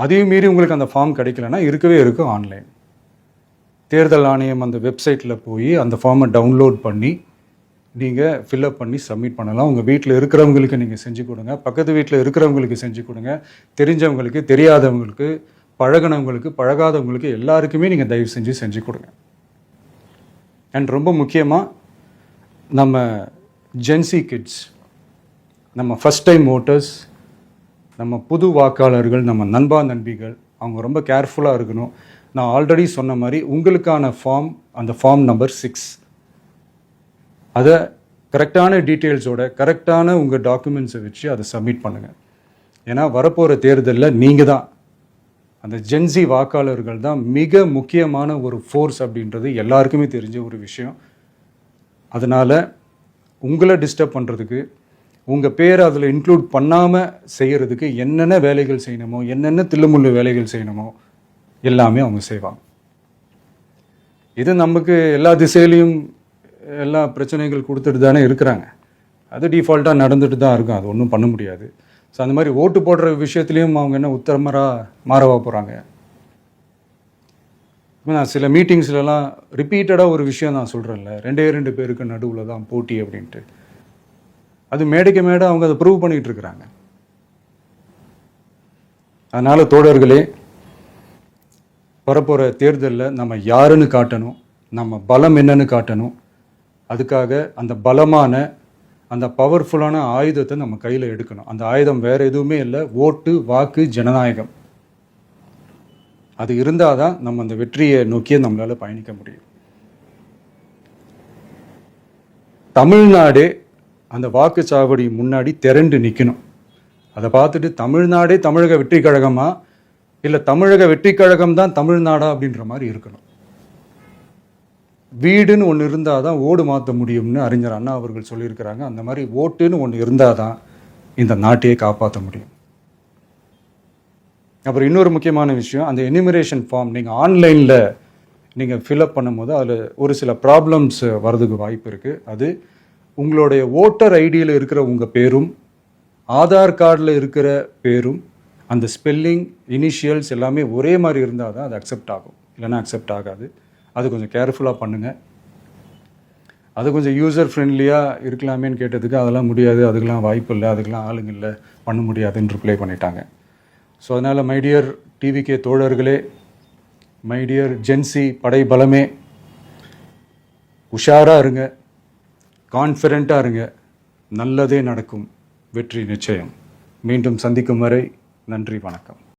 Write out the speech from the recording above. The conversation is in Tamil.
அதையும் மீறி உங்களுக்கு அந்த ஃபார்ம் கிடைக்கலன்னா இருக்கவே இருக்கும் ஆன்லைன். தேர்தல் ஆணையம் அந்த வெப்சைட்டில் போய் அந்த ஃபார்மை டவுன்லோட் பண்ணி நீங்கள் ஃபில்அப் பண்ணி சப்மிட் பண்ணலாம். உங்கள் வீட்டில் இருக்கிறவங்களுக்கு நீங்கள் செஞ்சு கொடுங்க, பக்கத்து வீட்டில் இருக்கிறவங்களுக்கு செஞ்சு கொடுங்க, தெரிஞ்சவங்களுக்கு, தெரியாதவங்களுக்கு, பழகினவங்களுக்கு, பழகாதவங்களுக்கு எல்லாருக்குமே நீங்கள் தயவு செஞ்சு கொடுங்க. அண்ட் ரொம்ப முக்கியமாக நம்ம ஜென்சி கிட்ஸ், நம்ம ஃபஸ்ட் டைம் ஓட்டர்ஸ், நம்ம புது வாக்காளர்கள், நம்ம நண்பா நண்பிகள், அவங்க ரொம்ப கேர்ஃபுல்லாக இருக்கணும். நான் ஆல்ரெடி சொன்ன மாதிரி உங்களுக்கான ஃபார்ம், அந்த ஃபார்ம் நம்பர் 6, அதை கரெக்டான டீட்டெயில்ஸோட கரெக்டான உங்கள் டாக்குமெண்ட்ஸை வச்சு அதை சப்மிட் பண்ணுங்கள். ஏன்னா வரப்போகிற தேர்தலில் நீங்கள் தான், அந்த ஜென்சி வாக்காளர்கள் தான் மிக முக்கியமான ஒரு ஃபோர்ஸ் அப்படின்றது எல்லாருக்குமே தெரிஞ்ச ஒரு விஷயம். அதனால் உங்களை டிஸ்டர்ப் பண்ணுறதுக்கு, உங்கள் பேரை அதில் இன்க்ளூட் பண்ணாமல் செய்கிறதுக்கு என்னென்ன வேலைகள் செய்யணுமோ, என்னென்ன தில்லுமுள்ளு வேலைகள் செய்யணுமோ எல்லாமே அவங்க செய்வாங்க. இது நமக்கு எல்லா திசையிலையும் எல்லா பிரச்சனைகள் கொடுத்துட்டு தானே இருக்கிறாங்க. அது டிஃபால்ட்டாக நடந்துட்டு தான் இருக்கும், அது ஒன்றும் பண்ண முடியாது. ஸோ அந்த மாதிரி ஓட்டு போடுற விஷயத்துலேயும் அவங்க என்ன உத்தரமராக மாறவா போகிறாங்க? இப்போ நான் சில மீட்டிங்ஸ்லலாம் ரிப்பீட்டடாக ஒரு விஷயம் நான் சொல்கிறேன்ல, 2 பேருக்கு நடுவில் தான் போட்டி அப்படின்ட்டு. அது மேடைக்கு மேடை அவங்க அதை ப்ரூவ் பண்ணிகிட்டு இருக்கிறாங்க. அதனால் தோழர்களே, வரப்போகிற தேர்தலில் நம்ம யாருன்னு காட்டணும், நம்ம பலம் என்னன்னு காட்டணும். அதுக்காக அந்த பலமான, அந்த பவர்ஃபுல்லான ஆயுதத்தை நம்ம கையில் எடுக்கணும். அந்த ஆயுதம் வேறு எதுவுமே இல்லை, ஓட்டு, வாக்கு, ஜனநாயகம். அது இருந்தால் தான் நம்ம அந்த வெற்றியை நோக்கியே நம்மளால் பயணிக்க முடியும். தமிழ்நாடே அந்த வாக்குச்சாவடி முன்னாடி திரண்டு நிற்கணும். அதை பார்த்துட்டு தமிழ்நாடே தமிழக வெற்றி கழகமா, இல்லை தமிழக வெற்றி கழகம் தான் தமிழ்நாடா அப்படின்ற மாதிரி இருக்கணும். வீடுன்னு ஒன்று இருந்தால் தான் ஓடு மாற்ற முடியும்னு அறிஞர் அண்ணா அவர்கள் சொல்லியிருக்கிறாங்க. அந்த மாதிரி ஓட்டுன்னு ஒன்று இருந்தால் தான் இந்த நாட்டையே காப்பாற்ற முடியும். அப்புறம் இன்னொரு முக்கியமான விஷயம், அந்த எனிமரேஷன் ஃபார்ம் நீங்கள் ஆன்லைனில் நீங்கள் ஃபில்அப் பண்ணும்போது அதில் ஒரு சில ப்ராப்ளம்ஸ் வர்றதுக்கு வாய்ப்பு இருக்குது. அது உங்களுடைய ஓட்டர் ஐடியில் இருக்கிற உங்கள் பேரும், ஆதார் கார்டில் இருக்கிற பேரும், அந்த ஸ்பெல்லிங், இனிஷியல்ஸ் எல்லாமே ஒரே மாதிரி இருந்தால் தான் அது அக்செப்ட் ஆகும், இல்லைன்னா அக்செப்ட் ஆகாது. அது கொஞ்சம் கேர்ஃபுல்லாக பண்ணுங்கள். அது கொஞ்சம் யூசர் ஃப்ரெண்ட்லியாக இருக்கலாமேன்னு கேட்டதுக்கு அதெல்லாம் முடியாது, அதுக்கெலாம் வாய்ப்பு இல்லை, அதுக்கெலாம் ஆளுங்க இல்லை, பண்ண முடியாதுன்னு ரிப்ளை பண்ணிட்டாங்க. ஸோ அதனால் மைடியர் டிவிகே தோழர்களே, மைடியர் ஜென்சி படை பலமே, உஷாராக இருங்க, கான்ஃபிடெண்ட்டாக இருங்க, நல்லதே நடக்கும், வெற்றி நிச்சயம். மீண்டும் சந்திக்கும் வரை நன்றி, வணக்கம்.